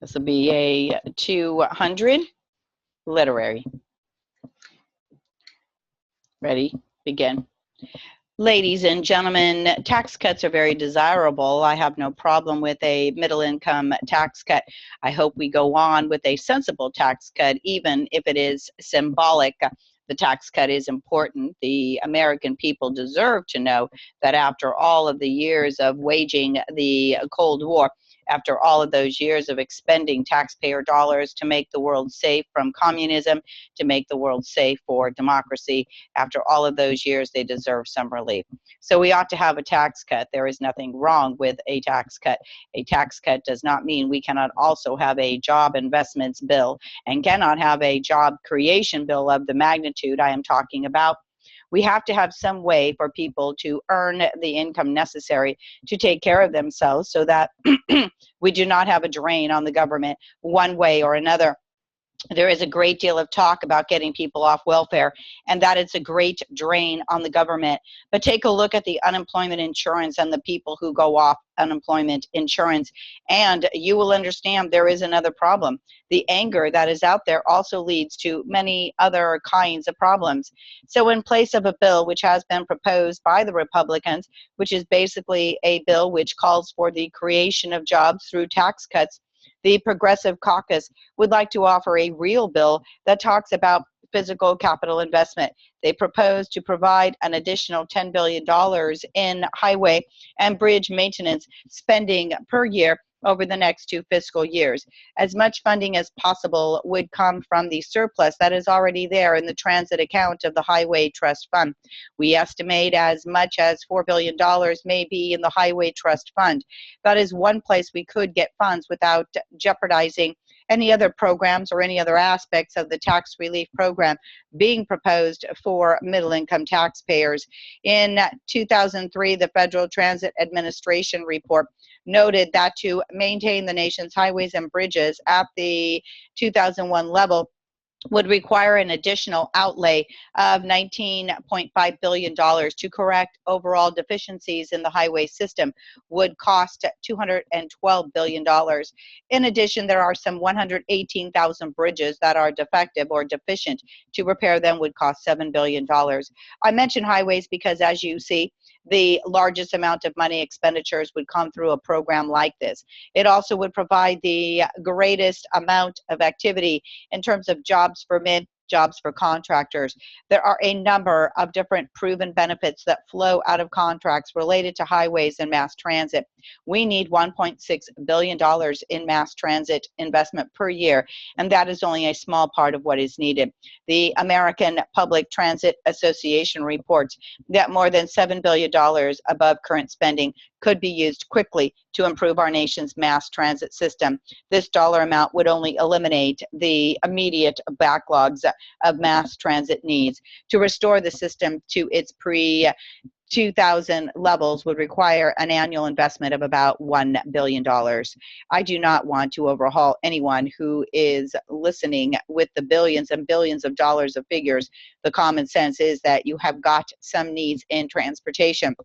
This will be a 200 literary. Ready? Begin. Ladies and gentlemen, tax cuts are very desirable. I have no problem with a middle income tax cut. I hope we go on with a sensible tax cut, even if it is symbolic. The tax cut is important. The American people deserve to know that after all of the years of waging the Cold War, after all of those years of expending taxpayer dollars to make the world safe from communism, to make the world safe for democracy, after all of those years, they deserve some relief. So we ought to have a tax cut. There is nothing wrong with a tax cut. A tax cut does not mean we cannot also have a job investments bill and cannot have a job creation bill of the magnitude I am talking about. We have to have some way for people to earn the income necessary to take care of themselves so that we do not have a drain on the government one way or another. There is a great deal of talk about getting people off welfare, and that is a great drain on the government. But take a look at the unemployment insurance and the people who go off unemployment insurance, and you will understand there is another problem. The anger that is out there also leads to many other kinds of problems. So in place of a bill which has been proposed by the Republicans, which is basically a bill which calls for the creation of jobs through tax cuts, the Progressive Caucus would like to offer a real bill that talks about physical capital investment. They propose to provide an additional $10 billion in highway and bridge maintenance spending per year over the next 2 fiscal years. As much funding as possible would come from the surplus that is already there in the transit account of the Highway Trust Fund. We estimate as much as $4 billion may be in the Highway Trust Fund. That is one place we could get funds without jeopardizing any other programs or any other aspects of the tax relief program being proposed for middle-income taxpayers. In 2003, the Federal Transit Administration report noted that to maintain the nation's highways and bridges at the 2001 level would require an additional outlay of $19.5 billion to correct overall deficiencies in the highway system, would cost $212 billion. In addition, there are some 118,000 bridges that are defective or deficient. To repair them would cost $7 billion. I mention highways because, as you see, the largest amount of money expenditures would come through a program like this. It also would provide the greatest amount of activity in terms of jobs for men, jobs for contractors. There are a number of different proven benefits that flow out of contracts related to highways and mass transit. We need $1.6 billion in mass transit investment per year, and that is only a small part of what is needed. The American Public Transit Association reports that more than $7 billion above current spending could be used quickly to improve our nation's mass transit system. This dollar amount would only eliminate the immediate backlogs of mass transit needs. To restore the system to its pre-2000 levels would require an annual investment of about $1 billion. I do not want to overhaul anyone who is listening with the billions and billions of dollars of figures. The common sense is that you have got some needs in transportation.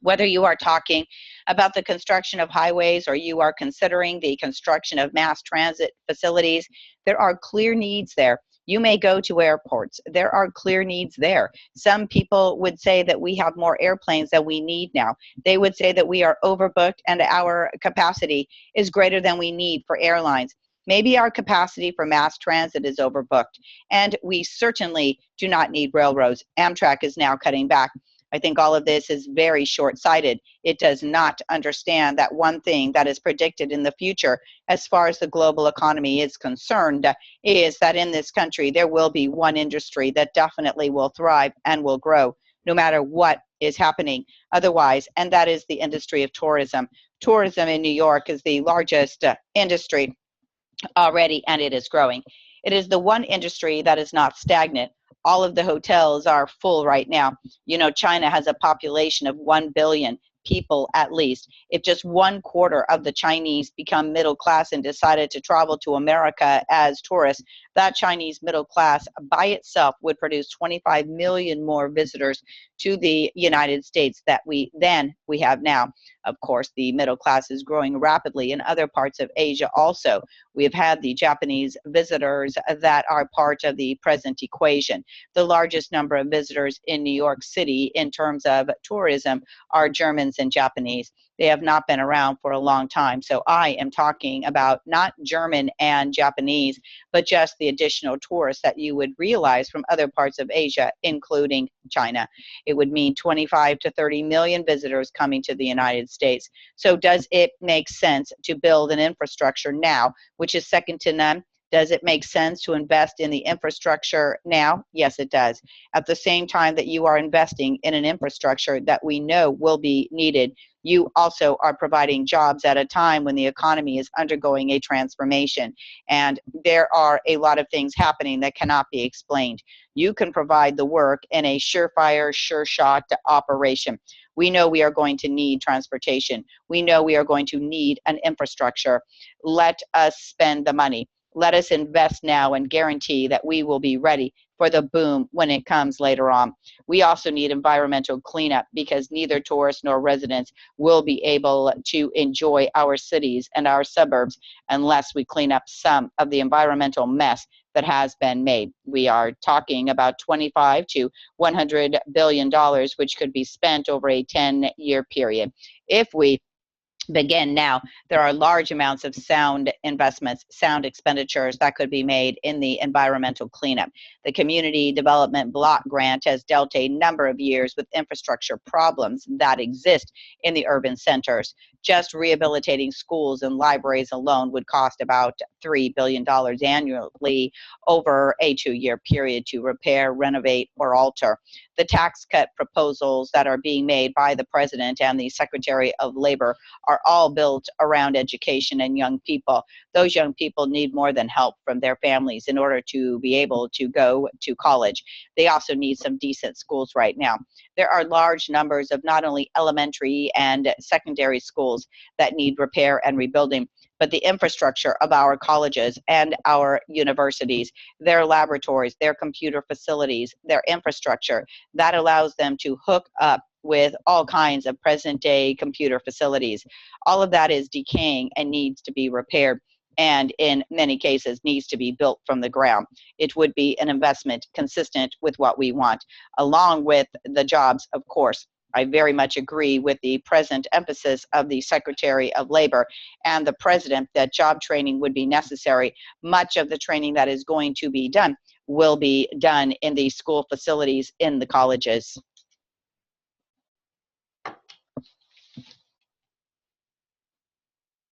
Whether you are talking about the construction of highways or you are considering the construction of mass transit facilities, there are clear needs there. You may go to airports. There are clear needs there. Some people would say that we have more airplanes than we need now. They would say that we are overbooked and our capacity is greater than we need for airlines. Maybe our capacity for mass transit is overbooked, and we certainly do not need railroads. Amtrak is now cutting back. I think all of this is very short-sighted. It does not understand that one thing that is predicted in the future as far as the global economy is concerned is that in this country there will be one industry that definitely will thrive and will grow no matter what is happening otherwise, and that is the industry of tourism. Tourism in New York is the largest industry already, and it is growing. It is the one industry that is not stagnant. All of the hotels are full right now. You know, China has a population of 1 billion people at least, if just 1/4 of the Chinese become middle class and decided to travel to America as tourists, that Chinese middle class by itself would produce 25 million more visitors to the United States that we have now. Of course, the middle class is growing rapidly in other parts of Asia also. We have had the Japanese visitors that are part of the present equation. The largest number of visitors in New York City in terms of tourism are Germans and Japanese. They have not been around for a long time. So I am talking about not German and Japanese, but just the additional tourists that you would realize from other parts of Asia, including China. It would mean 25 to 30 million visitors coming to the United States. So does it make sense to build an infrastructure now, which is second to none? Does it make sense to invest in the infrastructure now? Yes, it does. At the same time that you are investing in an infrastructure that we know will be needed, you also are providing jobs at a time when the economy is undergoing a transformation. And there are a lot of things happening that cannot be explained. You can provide the work in a surefire, sure shot operation. We know we are going to need transportation. We know we are going to need an infrastructure. Let us spend the money. Let us invest now and guarantee that we will be ready for the boom when it comes later on. We also need environmental cleanup because neither tourists nor residents will be able to enjoy our cities and our suburbs unless we clean up some of the environmental mess that has been made. We are talking about 25 to $100 billion, which could be spent over a 10-year period. If we begin now, there are large amounts of sound investments, sound expenditures that could be made in the environmental cleanup. The Community Development Block Grant has dealt a number of years with infrastructure problems that exist in the urban centers. Just rehabilitating schools and libraries alone would cost about $3 billion annually over a 2-year period to repair, renovate, or alter. The tax cut proposals that are being made by the President and the Secretary of Labor are all built around education and young people. Those young people need more than help from their families in order to be able to go to college. They also need some decent schools right now. There are large numbers of not only elementary and secondary schools that need repair and rebuilding, but the infrastructure of our colleges and our universities, their laboratories, their computer facilities, their infrastructure, that allows them to hook up with all kinds of present day computer facilities. All of that is decaying and needs to be repaired, and in many cases needs to be built from the ground. It would be an investment consistent with what we want, along with the jobs, of course. I very much agree with the present emphasis of the Secretary of Labor and the President that job training would be necessary. Much of the training that is going to be done will be done in the school facilities in the colleges.